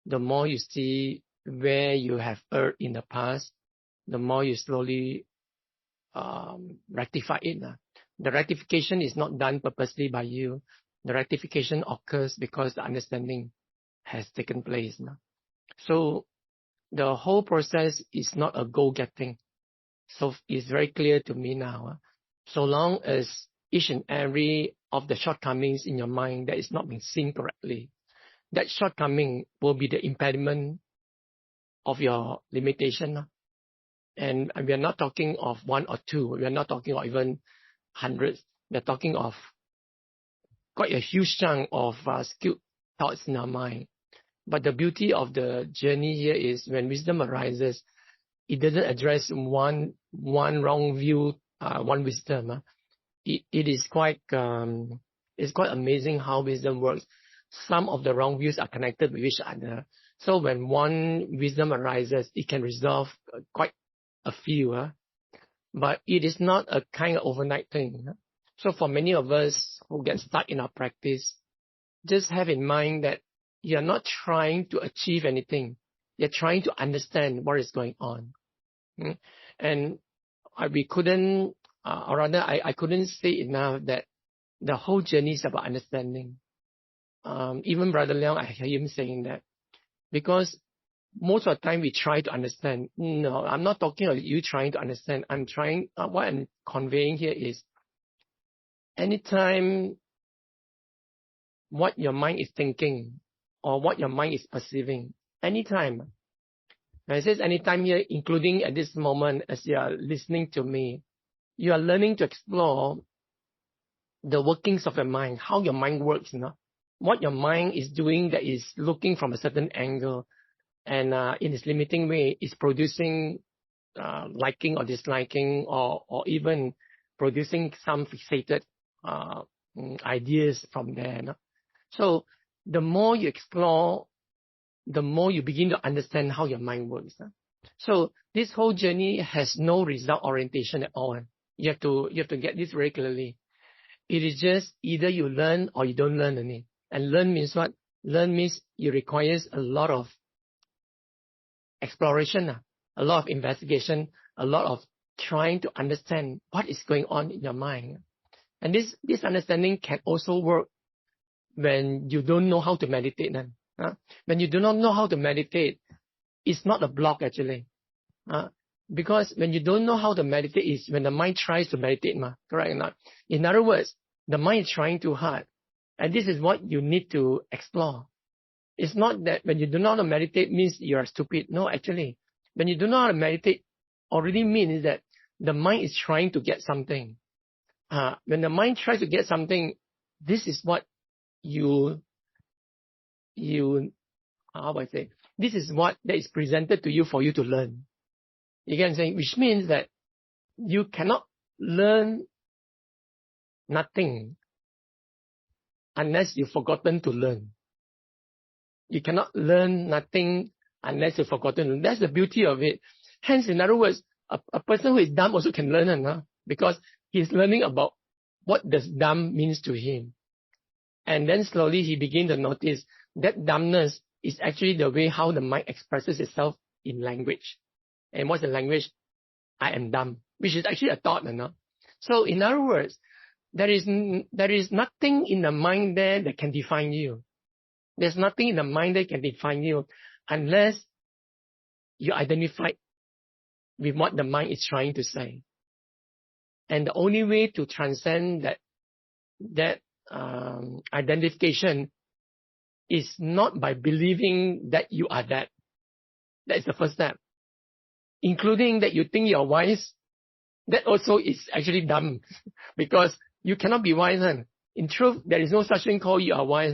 the more you see where you have erred in the past, the more you slowly rectify it. The rectification is not done purposely by you. The rectification occurs because the understanding has taken place. So the whole process is not a go-getting. So it's very clear to me now. So long as each and every of the shortcomings in your mind that is not being seen correctly, that shortcoming will be the impediment of your limitation. And we are not talking of one or two. We are not talking of even hundreds. We are talking of quite a huge chunk of skewed thoughts in our mind. But the beauty of the journey here is when wisdom arises, it doesn't address one wrong view, one wisdom. It is quite amazing how wisdom works. Some of the wrong views are connected with each other. So when one wisdom arises, it can resolve quite a few. But it is not a kind of overnight thing. So for many of us who get stuck in our practice, just have in mind that you're not trying to achieve anything. You're trying to understand what is going on. And I couldn't say enough that the whole journey is about understanding. Even Brother Leong, I hear him saying that. Because most of the time we try to understand. No, I'm not talking about you trying to understand. What I'm conveying here is, anytime what your mind is thinking or what your mind is perceiving, anytime. When it says anytime here, including at this moment as you are listening to me, you are learning to explore the workings of your mind, how your mind works, what your mind is doing that is looking from a certain angle and in its limiting way is producing liking or disliking or even producing some fixated ideas from there. So the more you explore, the more you begin to understand how your mind works. So this whole journey has no result orientation at all. You have to get this very clearly. It is just either you learn or you don't learn any. And learn means what? Learn means it requires a lot of exploration, a lot of investigation, a lot of trying to understand what is going on in your mind. And this understanding can also work when you don't know how to meditate. When you do not know how to meditate, it's not a block actually. Because when you don't know how to meditate is when the mind tries to meditate, correct or not? In other words, the mind is trying too hard. And this is what you need to explore. It's not that when you do not know how to meditate means you are stupid. No, actually, when you do not know how to meditate, already means that the mind is trying to get something. When the mind tries to get something, this is what this is what that is presented to you for you to learn. You get what I'm saying? Which means that you cannot learn nothing unless you've forgotten to learn. You cannot learn nothing unless you've forgotten to learn. That's the beauty of it. Hence, in other words, a person who is dumb also can learn, because he's learning about what does dumb means to him. And then slowly he begins to notice that dumbness is actually the way how the mind expresses itself in language. And what's the language? I am dumb, which is actually a thought. So in other words, there is nothing in the mind there that can define you. There's nothing in the mind that can define you unless you identify with what the mind is trying to say. And the only way to transcend that identification is not by believing that you are that. That is the first step. Including that you think you're wise, that also is actually dumb. Because you cannot be wise. In truth, there is no such thing called you are wise.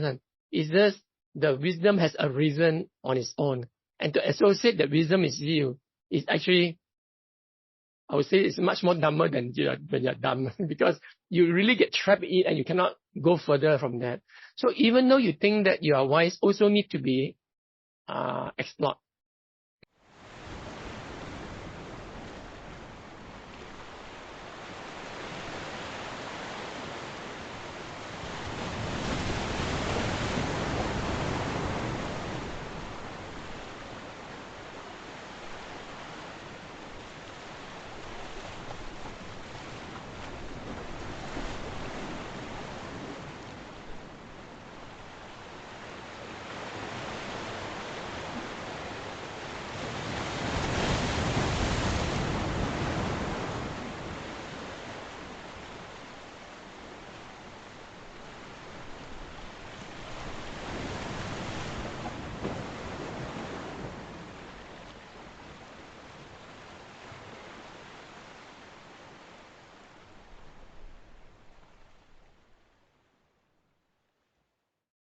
It's just the wisdom has arisen on its own. And to associate that wisdom is you is actually, I would say it's much more dumber than when you're dumb. Because you really get trapped in it and you cannot go further from that. So even though you think that you are wise, also need to be explored.